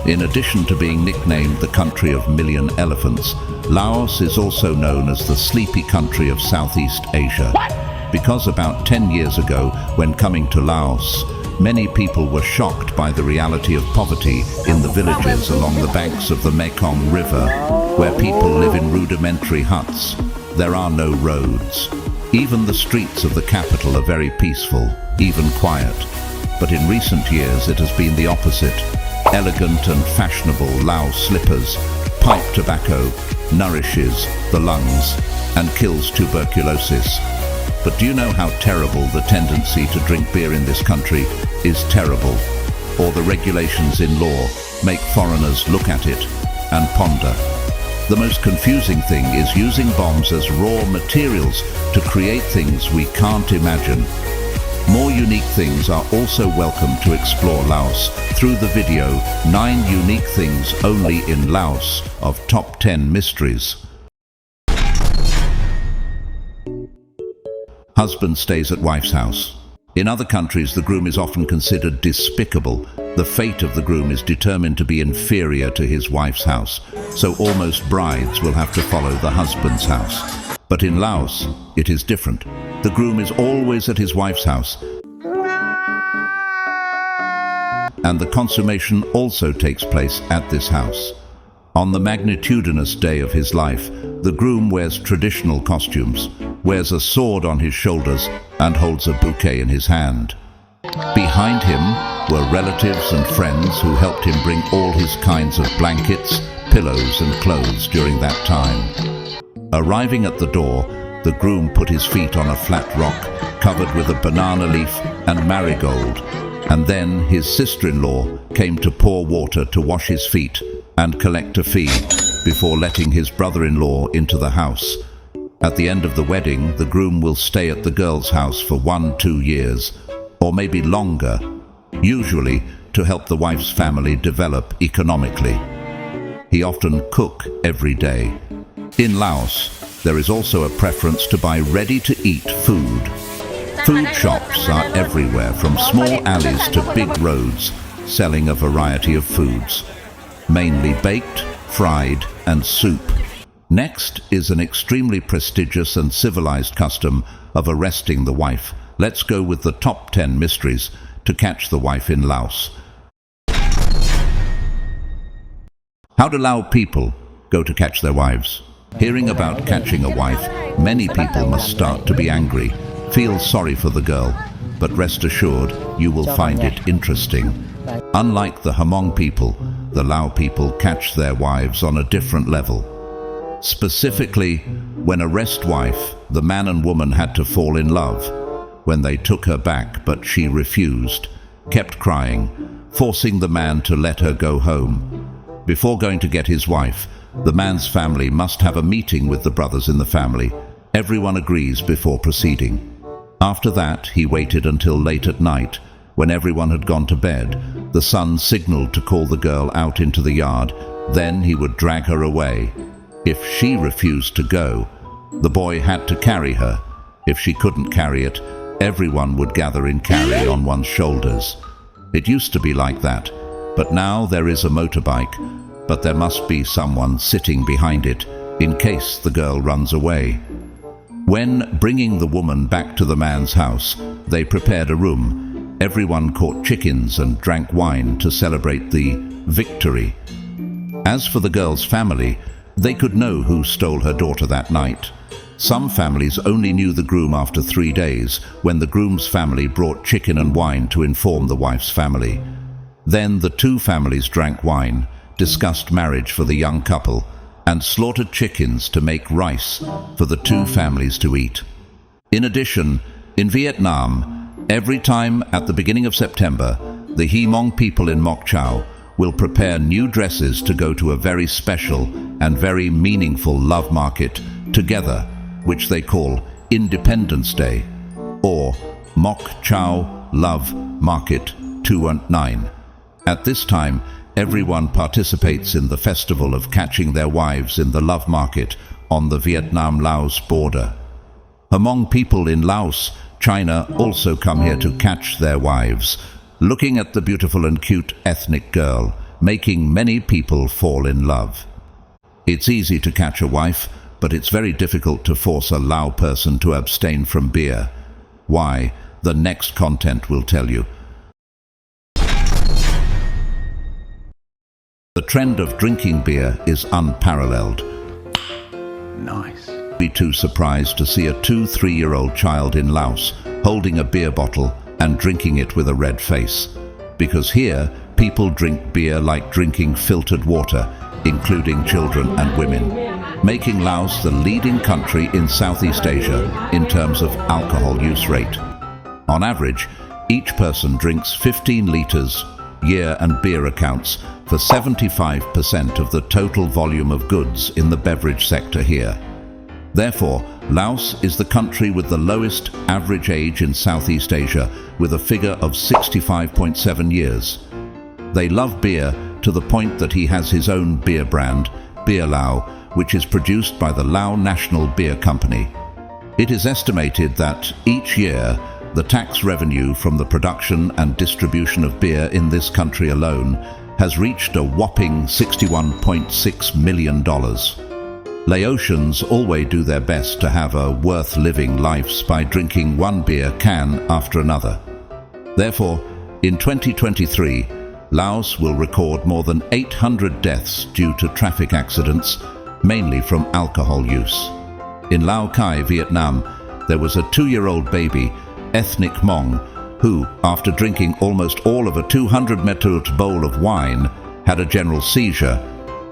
In addition to being nicknamed the country of million elephants, Laos is also known as the sleepy country of Southeast Asia. Because about 10 years ago, when coming to Laos, many people were shocked by the reality of poverty in the villages along the banks of the Mekong River, where people live in rudimentary huts. There are no roads. Even the streets of the capital are very peaceful, even quiet. But in recent years it has been the opposite. Elegant and fashionable Laos slippers, pipe tobacco, nourishes the lungs and kills tuberculosis. But do you know how terrible the tendency to drink beer in this country is terrible? Or the regulations in law make foreigners look at it and ponder. The most confusing thing is using bombs as raw materials to create things we can't imagine. More unique things are also welcome to explore Laos through the video 9 Unique Things Only in Laos of Top 10 Mysteries. Husband stays at wife's house. In other countries, the groom is often considered despicable. The fate of the groom is determined to be inferior to his wife's house, so almost brides will have to follow the husband's house. But in Laos, it is different. The groom is always at his wife's house, and the consummation also takes place at this house. On the magnitudinous day of his life, the groom wears traditional costumes, wears a sword on his shoulders, and holds a bouquet in his hand. Behind him were relatives and friends who helped him bring all his kinds of blankets, pillows, and clothes during that time. Arriving at the door, the groom put his feet on a flat rock covered with a banana leaf and marigold, and then his sister-in-law came to pour water to wash his feet and collect a fee before letting his brother-in-law into the house. At the end of the wedding, the groom will stay at the girl's house for 1-2 years, or maybe longer, usually to help the wife's family develop economically. He often cooks every day. In Laos, there is also a preference to buy ready-to-eat food. Food shops are everywhere, from small alleys to big roads, selling a variety of foods, mainly baked, fried, and soup. Next is an extremely prestigious and civilized custom of arresting the wife. Let's go with the top 10 mysteries to catch the wife in Laos. How do Lao people go to catch their wives? Hearing about catching a wife, many people must start to be angry, feel sorry for the girl, but rest assured you will find it interesting. Unlike the Hmong people, the Lao people catch their wives on a different level. Specifically, when arrest wife, the man and woman had to fall in love. When they took her back, but she refused, kept crying, forcing the man to let her go home. Before going to get his wife, the man's family must have a meeting with the brothers in the family. Everyone agrees before proceeding. After that, he waited until late at night. When everyone had gone to bed, the son signaled to call the girl out into the yard. Then he would drag her away. If she refused to go, the boy had to carry her. If she couldn't carry it, everyone would gather in carry on one's shoulders. It used to be like that, but now there is a motorbike, but there must be someone sitting behind it in case the girl runs away. When bringing the woman back to the man's house, they prepared a room. Everyone caught chickens and drank wine to celebrate the victory. As for the girl's family, they could know who stole her daughter that night. Some families only knew the groom after 3 days, when the groom's family brought chicken and wine to inform the wife's family. Then the two families drank wine, discussed marriage for the young couple, and slaughtered chickens to make rice for the two families to eat. In addition, in Vietnam, every time at the beginning of September, the Hmong people in Mok Chau will prepare new dresses to go to a very special and very meaningful love market together, which they call Independence Day, or Mok Chau Love Market 219. At this time, everyone participates in the festival of catching their wives in the love market on the Vietnam-Laos border. Hmong people in Laos China also come here to catch their wives, looking at the beautiful and cute ethnic girl, making many people fall in love. It's easy to catch a wife, but it's very difficult to force a Lao person to abstain from beer. Why? The next content will tell you. The trend of drinking beer is unparalleled. Nice. Be too surprised to see a 2-3-year-old child in Laos holding a beer bottle and drinking it with a red face. Because here, people drink beer like drinking filtered water, including children and women, making Laos the leading country in Southeast Asia in terms of alcohol use rate. On average, each person drinks 15 liters year, and beer accounts for 75% of the total volume of goods in the beverage sector here. Therefore, Laos is the country with the lowest average age in Southeast Asia, with a figure of 65.7 years. They love beer to the point that he has his own beer brand, Beer Lao, which is produced by the Lao National Beer Company. It is estimated that each year, the tax revenue from the production and distribution of beer in this country alone has reached a whopping $61.6 million. Laotians always do their best to have a worth-living lives by drinking one beer can after another. Therefore, in 2023, Laos will record more than 800 deaths due to traffic accidents, mainly from alcohol use. In Lao Cai, Vietnam, there was a 2-year-old baby, ethnic Hmong, who, after drinking almost all of a 200 metric bowl of wine, had a general seizure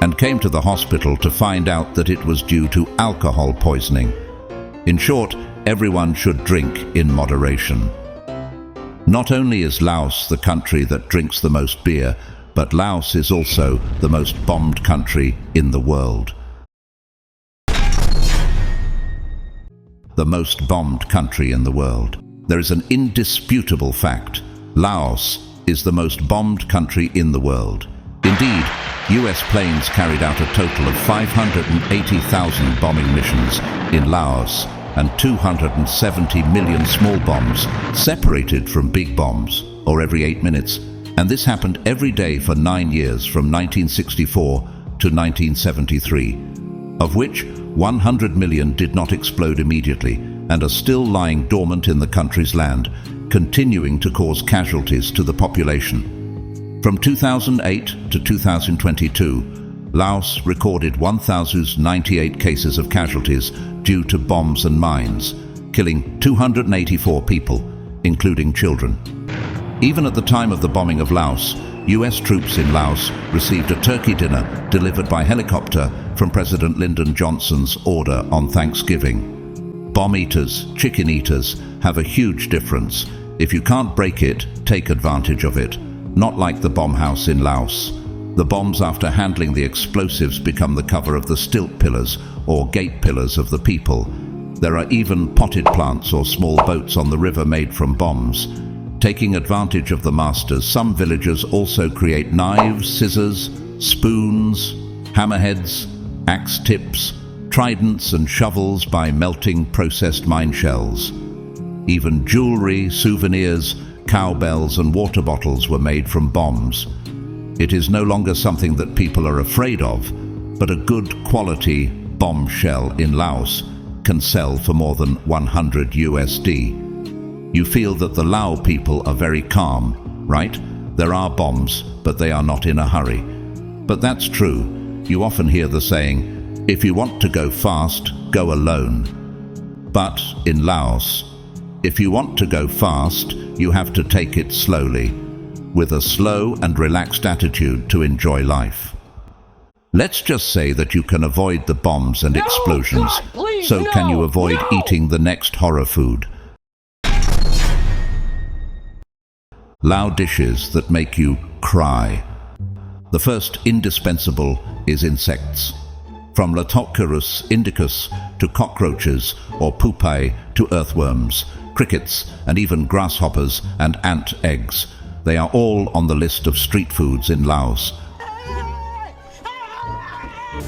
and came to the hospital to find out that it was due to alcohol poisoning. In short, everyone should drink in moderation. Not only is Laos the country that drinks the most beer, but Laos is also the most bombed country in the world. The most bombed country in the world. There is an indisputable fact. Laos is the most bombed country in the world. Indeed, US planes carried out a total of 580,000 bombing missions in Laos and 270 million small bombs separated from big bombs, or every 8 minutes, and this happened every day for 9 years from 1964 to 1973, of which 100 million did not explode immediately and are still lying dormant in the country's land, continuing to cause casualties to the population. From 2008 to 2022, Laos recorded 1,098 cases of casualties due to bombs and mines, killing 284 people, including children. Even at the time of the bombing of Laos, US troops in Laos received a turkey dinner delivered by helicopter from President Lyndon Johnson's order on Thanksgiving. Bomb eaters, chicken eaters, have a huge difference. If you can't break it, take advantage of it. Not like the bomb house in Laos. The bombs, after handling the explosives, become the cover of the stilt pillars or gate pillars of the people. There are even potted plants or small boats on the river made from bombs. Taking advantage of the masters, some villagers also create knives, scissors, spoons, hammerheads, axe tips, tridents and shovels by melting processed mine shells. Even jewelry, souvenirs, cowbells and water bottles were made from bombs. It is no longer something that people are afraid of, but a good quality bomb shell in Laos can sell for more than 100 USD. You feel that the Lao people are very calm, right? There are bombs, but they are not in a hurry. But that's true. You often hear the saying, if you want to go fast, go alone. But in Laos, if you want to go fast, you have to take it slowly, with a slow and relaxed attitude to enjoy life. Let's just say that you can avoid the bombs and explosions. God, please, so can you avoid no. eating the next horror food? Lao dishes that make you cry. The first indispensable is insects. From Latocurus indicus to cockroaches or pupae to earthworms, crickets and even grasshoppers and ant eggs. They are all on the list of street foods in Laos.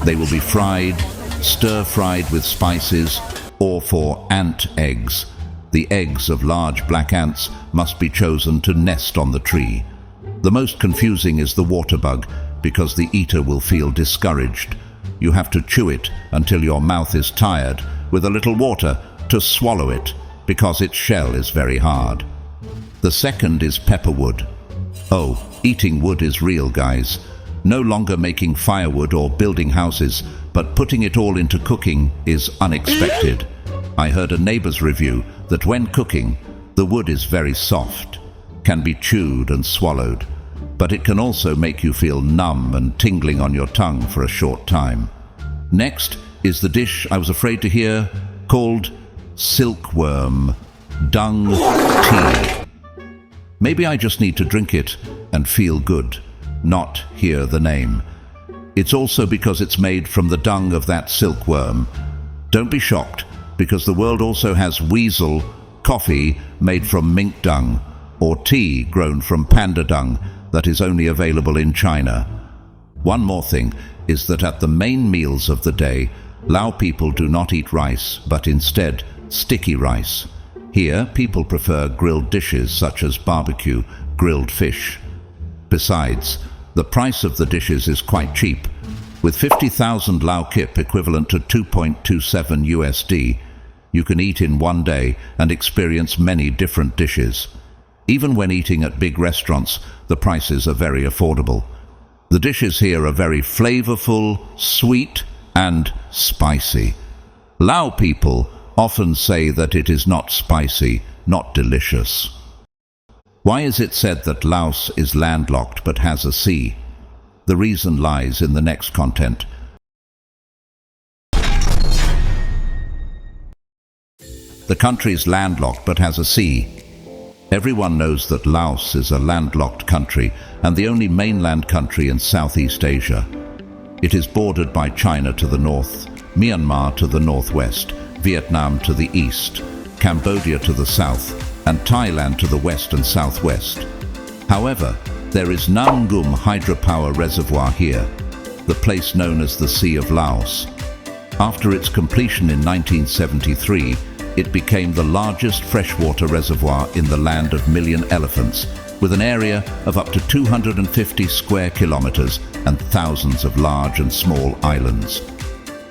They will be fried, stir-fried with spices, or for ant eggs, The eggs of large black ants must be chosen to nest on the tree. The most confusing is the water bug, because the eater will feel discouraged. You have to chew it until your mouth is tired, with a little water to swallow it, because its shell is very hard. The second is pepperwood. Oh, eating wood is real, guys. No longer making firewood or building houses, but putting it all into cooking is unexpected. I heard a neighbor's review that when cooking, the wood is very soft, can be chewed and swallowed, but it can also make you feel numb and tingling on your tongue for a short time. Next is the dish I was afraid to hear, called silkworm dung tea. Maybe I just need to drink it and feel good, not hear the name. It's also because it's made from the dung of that silkworm. Don't be shocked, because the world also has weasel coffee made from mink dung, or tea grown from panda dung that is only available in China. One more thing is that at the main meals of the day, Lao people do not eat rice, but instead sticky rice. Here, people prefer grilled dishes such as barbecue, grilled fish. Besides, the price of the dishes is quite cheap. With 50,000 Lao kip equivalent to 2.27 USD, you can eat in one day and experience many different dishes. Even when eating at big restaurants, the prices are very affordable. The dishes here are very flavorful, sweet, and spicy. Lao people often say that it is not spicy, not delicious. Why is it said that Laos is landlocked but has a sea? The reason lies in the next content. The country is landlocked but has a sea. Everyone knows that Laos is a landlocked country and the only mainland country in Southeast Asia. It is bordered by China to the north, Myanmar to the northwest, Vietnam to the east, Cambodia to the south, and Thailand to the west and southwest. However, there is Nam Gum hydropower reservoir here, the place known as the Sea of Laos. After its completion in 1973, it became the largest freshwater reservoir in the land of million elephants, with an area of up to 250 square kilometers and thousands of large and small islands.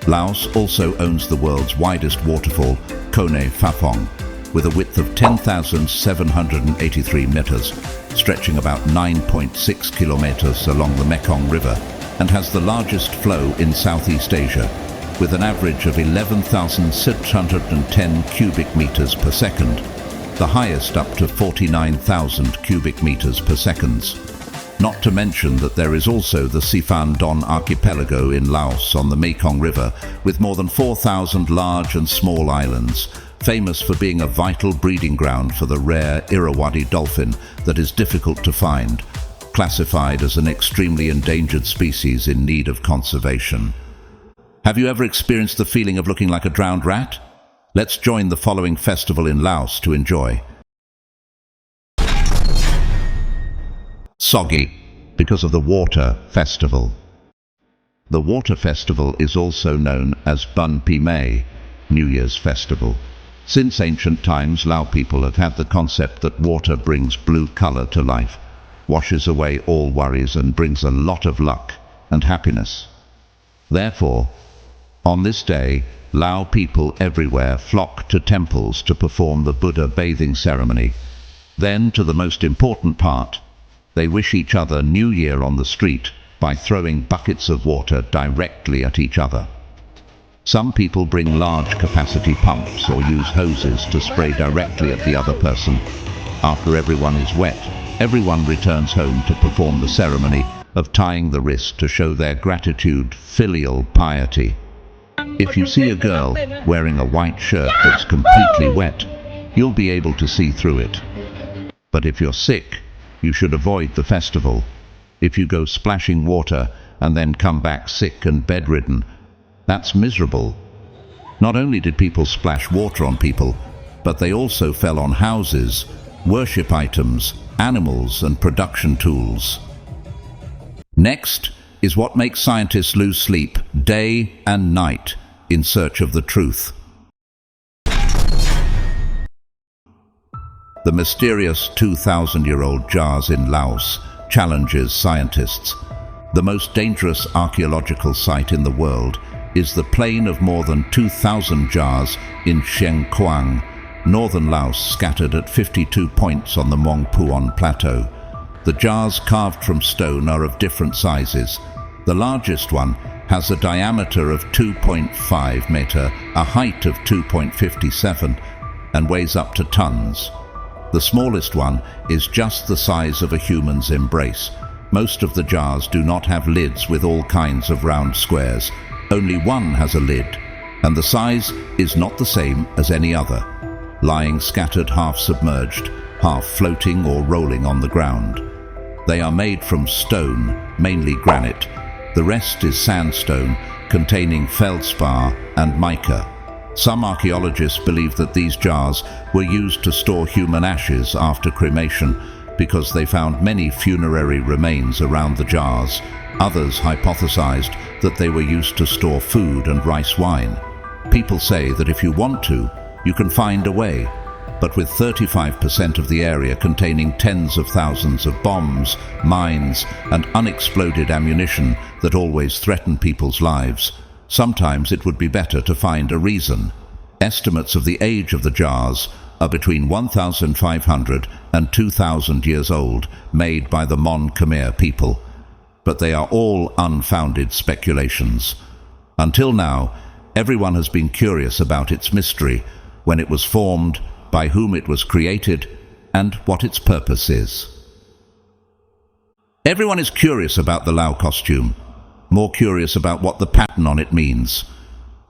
Laos also owns the world's widest waterfall, Kone Phapong, with a width of 10,783 meters, stretching about 9.6 kilometers along the Mekong River, and has the largest flow in Southeast Asia, with an average of 11,610 cubic meters per second, the highest up to 49,000 cubic meters per second. Not to mention that there is also the Siphan Don archipelago in Laos on the Mekong River, with more than 4,000 large and small islands, famous for being a vital breeding ground for the rare Irrawaddy dolphin that is difficult to find, classified as an extremely endangered species in need of conservation. Have you ever experienced the feeling of looking like a drowned rat? Let's join the following festival in Laos to enjoy. Soggy, because of the Water Festival. The Water Festival is also known as Bun Pi May, New Year's Festival. Since ancient times, Lao people have had the concept that water brings blue color to life, washes away all worries and brings a lot of luck and happiness. Therefore, on this day, Lao people everywhere flock to temples to perform the Buddha bathing ceremony. Then, to the most important part, they wish each other New Year on the street by throwing buckets of water directly at each other. Some people bring large capacity pumps or use hoses to spray directly at the other person. After everyone is wet, everyone returns home to perform the ceremony of tying the wrist to show their gratitude, filial piety. If you see a girl wearing a white shirt that's completely wet, you'll be able to see through it. But if you're sick, you should avoid the festival. If you go splashing water and then come back sick and bedridden, that's miserable. Not only did people splash water on people, but they also fell on houses, worship items, animals, and production tools. Next is what makes scientists lose sleep day and night in search of the truth. The mysterious 2,000-year-old jars in Laos challenges scientists. The most dangerous archaeological site in the world is the plain of more than 2,000 jars in Kuang, northern Laos, scattered at 52 points on the Mong Puon Plateau. The jars carved from stone are of different sizes. The largest one has a diameter of 2.5 meter, a height of 2.57, and weighs up to tons. The smallest one is just the size of a human's embrace. Most of the jars do not have lids with all kinds of round squares. Only one has a lid, and the size is not the same as any other, lying scattered half submerged, half floating or rolling on the ground. They are made from stone, mainly granite. The rest is sandstone, containing feldspar and mica. Some archaeologists believe that these jars were used to store human ashes after cremation because they found many funerary remains around the jars. Others hypothesized that they were used to store food and rice wine. People say that if you want to, you can find a way. But with 35% of the area containing tens of thousands of bombs, mines, and unexploded ammunition that always threaten people's lives, sometimes it would be better to find a reason. Estimates of the age of the jars are between 1,500 and 2,000 years old, made by the Mon Khmer people. But they are all unfounded speculations. Until now, everyone has been curious about its mystery, when it was formed, by whom it was created, and what its purpose is. Everyone is curious about the Lao costume, more curious about what the pattern on it means.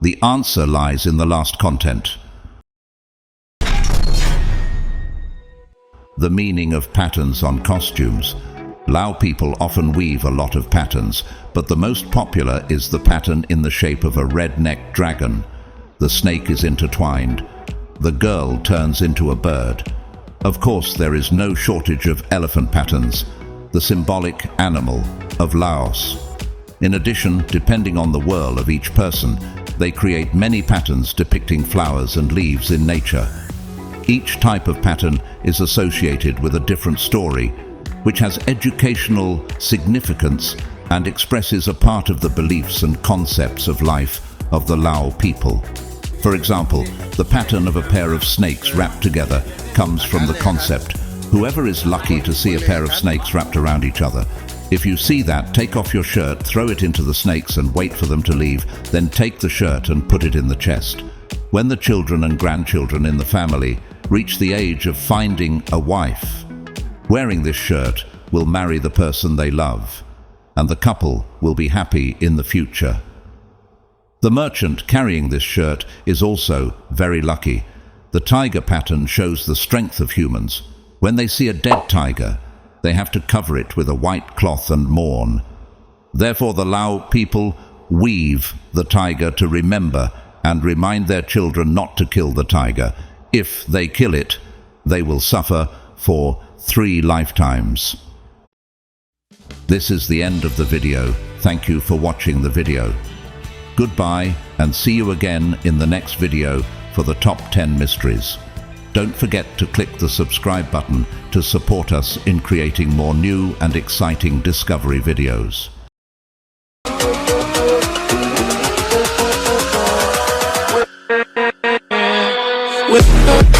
The answer lies in the last content. The meaning of patterns on costumes. Lao people often weave a lot of patterns, but the most popular is the pattern in the shape of a red-necked dragon. The snake is intertwined. The girl turns into a bird. Of course, there is no shortage of elephant patterns, the symbolic animal of Laos. In addition, depending on the whirl of each person, they create many patterns depicting flowers and leaves in nature. Each type of pattern is associated with a different story, which has educational significance and expresses a part of the beliefs and concepts of life of the Lao people. For example, the pattern of a pair of snakes wrapped together comes from the concept, whoever is lucky to see a pair of snakes wrapped around each other. If you see that, take off your shirt, throw it into the snakes and wait for them to leave, then take the shirt and put it in the chest. When the children and grandchildren in the family reach the age of finding a wife, wearing this shirt will marry the person they love, and the couple will be happy in the future. The merchant carrying this shirt is also very lucky. The tiger pattern shows the strength of humans. When they see a dead tiger, they have to cover it with a white cloth and mourn. Therefore, the Lao people weave the tiger to remember and remind their children not to kill the tiger. If they kill it, they will suffer for 3 lifetimes. This is the end of the video. Thank you for watching the video. Goodbye, and see you again in the next video for the top 10 mysteries. Don't forget to click the subscribe button to support us in creating more new and exciting discovery videos. With